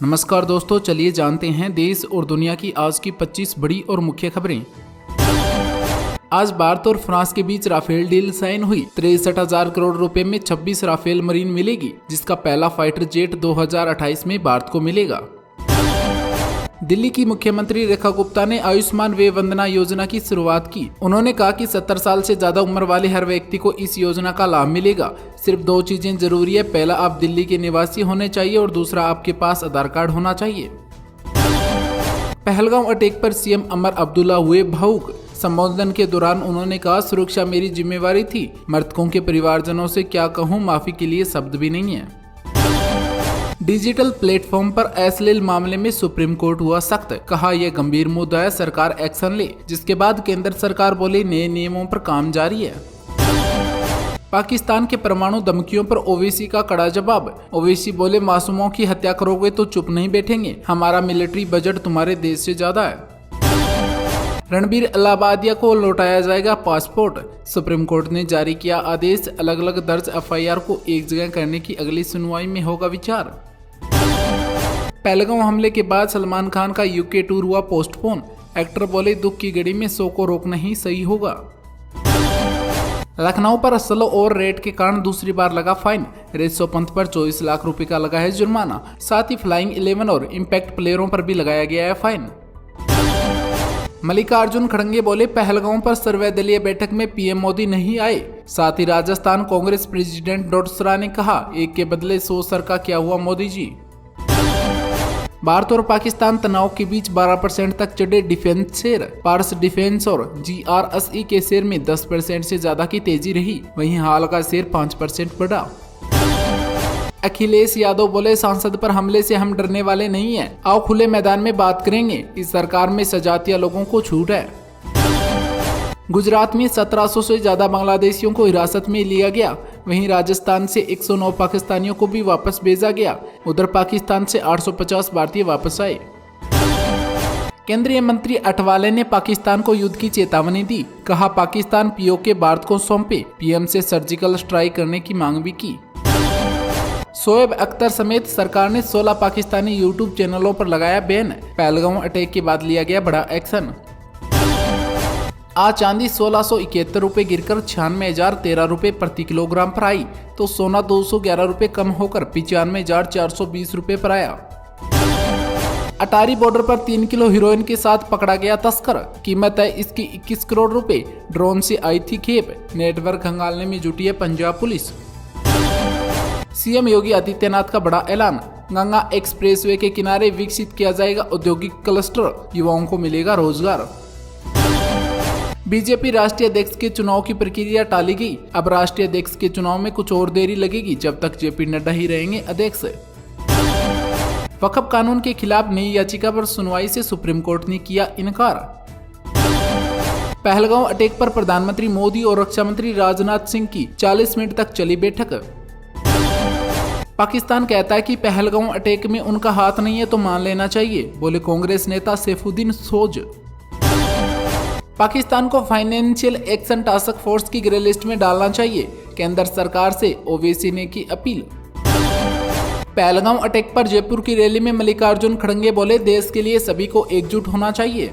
नमस्कार दोस्तों, चलिए जानते हैं देश और दुनिया की आज की 25 बड़ी और मुख्य खबरें। आज भारत और फ्रांस के बीच राफेल डील साइन हुई। 63,000 करोड़ रुपए में 26 राफेल मरीन मिलेगी, जिसका पहला फाइटर जेट 2028 में भारत को मिलेगा। दिल्ली की मुख्यमंत्री रेखा गुप्ता ने आयुष्मान वे वंदना योजना की शुरुआत की। उन्होंने कहा कि 70 साल से ज्यादा उम्र वाले हर व्यक्ति को इस योजना का लाभ मिलेगा। सिर्फ 2 चीजें जरूरी है, पहला आप दिल्ली के निवासी होने चाहिए और दूसरा आपके पास आधार कार्ड होना चाहिए। पहलगाम अटैक पर सीएम उमर अब्दुल्ला हुए भावुक। संबोधन के दौरान उन्होंने कहा, सुरक्षा मेरी जिम्मेवारी थी। मृतकों के परिवारजनों से क्या कहूं, माफी के लिए शब्द भी नहीं है। डिजिटल प्लेटफॉर्म पर अश्लील मामले में सुप्रीम कोर्ट हुआ सख्त। कहा, यह गंभीर मुद्दा है, सरकार एक्शन ले। जिसके बाद केंद्र सरकार बोली, नए नियमों पर काम जारी है। पाकिस्तान के परमाणु धमकियों पर ओवैसी का कड़ा जवाब। ओवैसी बोले, मासूमों की हत्या करोगे तो चुप नहीं बैठेंगे। हमारा मिलिट्री बजट तुम्हारे देश से ज्यादा है। रणबीर इलाहाबादिया को लौटाया जाएगा पासपोर्ट। सुप्रीम कोर्ट ने जारी किया आदेश। अलग अलग दर्ज एफआईआर को एक जगह करने की अगली सुनवाई में होगा विचार। पहलगाम हमले के बाद सलमान खान का यूके टूर हुआ पोस्टपोन। एक्टर बोले, दुख की घड़ी में 100 को रोकना ही सही होगा। लखनऊ पर स्लो ओवर रेट के कारण दूसरी बार लगा फाइन। ऋषभ पंत पर 24 लाख रुपए का लगा है जुर्माना। साथ ही फ्लाइंग 11 और इम्पैक्ट प्लेयरों पर भी लगाया गया है फाइन। मल्लिकार्जुन खड़गे बोले, पहलगाम पर सर्वदलीय बैठक में पीएम मोदी नहीं आए। साथ ही राजस्थान कांग्रेस प्रेसिडेंट डोटासरा ने कहा, एक के बदले 100 सर का क्या हुआ मोदी जी। भारत और पाकिस्तान तनाव के बीच 12% तक चढ़े डिफेंस शेयर। पारस डिफेंस और जीआरएसई के शेयर में 10% से ज्यादा की तेजी रही। वहीं हाल का शेयर 5% बढ़ा। अखिलेश यादव बोले, सांसद पर हमले से हम डरने वाले नहीं हैं। आओ खुले मैदान में बात करेंगे। इस सरकार में सजातीय लोगों को छूट है। गुजरात में 1700 से ज्यादा बांग्लादेशियों को हिरासत में लिया गया। वहीं राजस्थान से 109 पाकिस्तानियों को भी वापस भेजा गया। उधर पाकिस्तान से 850 भारतीय वापस आए। केंद्रीय मंत्री अठवाले ने पाकिस्तान को युद्ध की चेतावनी दी। कहा, पाकिस्तान पीओके भारत को सौंपे। पीएम से सर्जिकल स्ट्राइक करने की मांग भी की। शोएब अख्तर समेत सरकार ने 16 पाकिस्तानी यूट्यूब चैनलों पर लगाया बैन। पहलगाम अटैक के बाद लिया गया बड़ा एक्शन। आज चांदी 1671 रुपए गिरकर 96,013 रुपए प्रति किलोग्राम पर आई, तो सोना 211 रुपए कम होकर 95,420 रुपए पर आया। अटारी बॉर्डर पर 3 किलो हीरोइन के साथ पकड़ा गया तस्कर। कीमत है इसकी 21 करोड़ रुपए। ड्रोन से आई थी खेप। नेटवर्क खंगालने में जुटी है पंजाब पुलिस। सीएम योगी आदित्यनाथ का बड़ा ऐलान। गंगा एक्सप्रेसवे के किनारे विकसित किया जाएगा औद्योगिक क्लस्टर। युवाओं को मिलेगा रोजगार। बीजेपी राष्ट्रीय अध्यक्ष के चुनाव की प्रक्रिया टाली गई। अब राष्ट्रीय अध्यक्ष के चुनाव में कुछ और देरी लगेगी, जब तक जेपी नड्डा ही रहेंगे अध्यक्ष। वक्फ कानून के खिलाफ नई याचिका पर सुनवाई से सुप्रीम कोर्ट ने किया इनकार। पहलगाम अटैक पर प्रधानमंत्री मोदी और रक्षा मंत्री राजनाथ सिंह की 40 मिनट तक चली बैठक। पाकिस्तान कहता है कि पहलगाम अटैक में उनका हाथ नहीं है तो मान लेना चाहिए, बोले कांग्रेस नेता सैफुद्दीन सोज। पाकिस्तान को फाइनेंशियल एक्शन टास्क फोर्स की ग्रे लिस्ट में डालना चाहिए, केंद्र सरकार से ओवैसी ने की अपील। पहलगाम अटैक पर जयपुर की रैली में मल्लिकार्जुन खड़गे बोले, देश के लिए सभी को एकजुट होना चाहिए।